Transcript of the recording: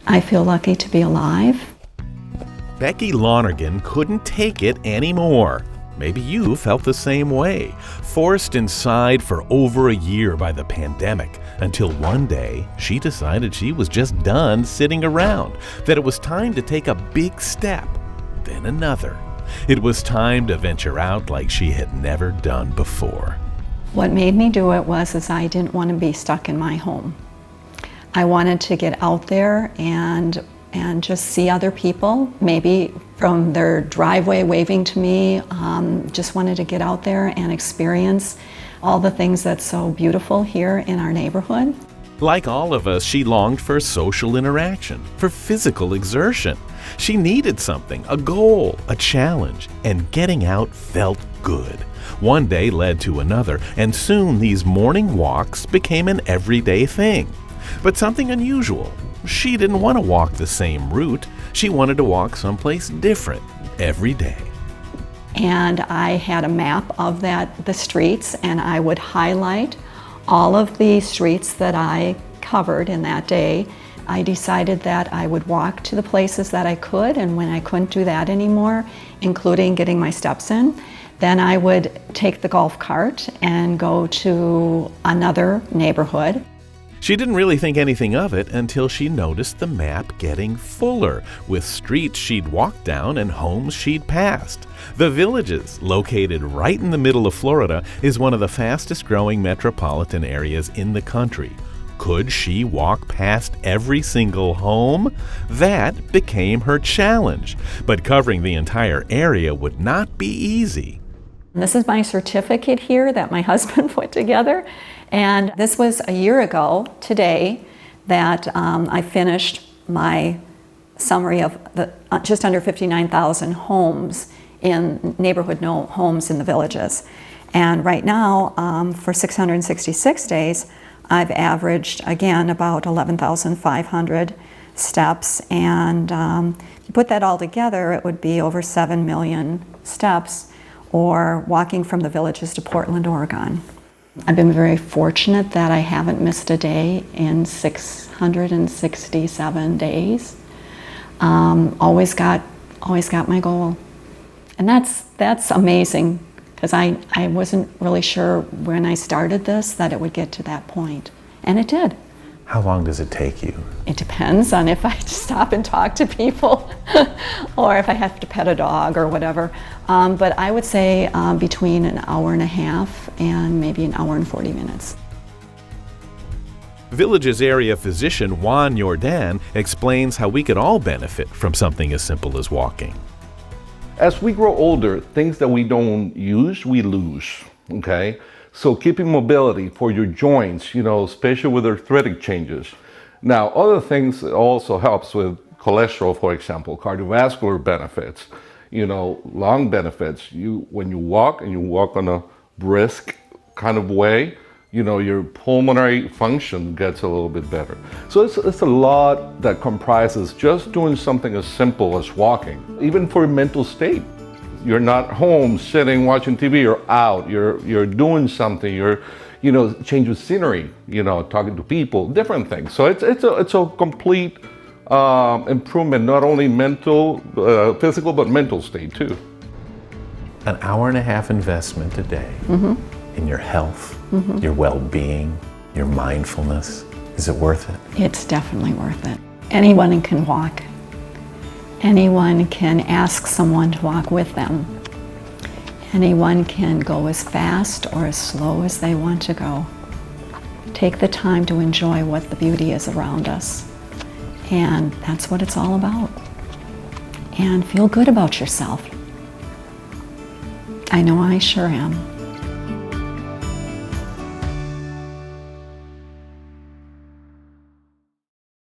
I feel lucky to be alive. Becky Lonergan couldn't take it anymore. Maybe you felt the same way, forced inside for over a year by the pandemic, until one day she decided she was just done sitting around, that it was time to take a big step, then another. It was time to venture out like she had never done before. What made me do it was I didn't want to be stuck in my home. I wanted to get out there and just see other people, maybe from their driveway waving to me. Just wanted to get out there and experience all the things that's so beautiful here in our neighborhood. Like all of us, she longed for social interaction, for physical exertion. She needed something, a goal, a challenge, and getting out felt good. One day led to another, and soon these morning walks became an everyday thing. But something unusual. She didn't want to walk the same route. She wanted to walk someplace different every day. And I had a map of the streets, and I would highlight all of the streets that I covered in that day. I decided that I would walk to the places that I could, and when I couldn't do that anymore, including getting my steps in, then I would take the golf cart and go to another neighborhood. She didn't really think anything of it until she noticed the map getting fuller, with streets she'd walked down and homes she'd passed. The Villages, located right in the middle of Florida, is one of the fastest growing metropolitan areas in the country. Could she walk past every single home? That became her challenge. But covering the entire area would not be easy. This is my certificate here that my husband put together. And this was a year ago today that I finished my summary of the just under 59,000 homes in neighborhood homes in the Villages. And right now, for 666 days, I've averaged, again, about 11,500 steps. And if you put that all together, it would be over 7 million steps, or walking from the Villages to Portland, Oregon. I've been very fortunate that I haven't missed a day in 667 days. Always got my goal. And that's amazing, because I wasn't really sure when I started this that it would get to that point. And it did. How long does it take you? It depends on if I have to stop and talk to people or if I have to pet a dog or whatever. But I would say between an hour and a half and maybe an hour and 40 minutes. Villages area physician Juan Jordan explains how we could all benefit from something as simple as walking. As we grow older, things that we don't use, we lose, okay? So keeping mobility for your joints, especially with arthritic changes. Now, other things also helps with cholesterol, for example, cardiovascular benefits, lung benefits. When you walk and you walk on a brisk kind of way, your pulmonary function gets a little bit better. So it's a lot that comprises just doing something as simple as walking, even for your mental state. You're not home sitting watching TV, you're out, you're doing something, you're change of scenery, talking to people, different things. So it's a complete improvement, not only mental, physical, but mental state too. An hour and a half investment a day in your health, your well-being, your mindfulness. Is it worth it? It's definitely worth it. Anyone can walk. Anyone can ask someone to walk with them. Anyone can go as fast or as slow as they want to go. Take the time to enjoy what the beauty is around us. And that's what it's all about. And feel good about yourself. I know I sure am.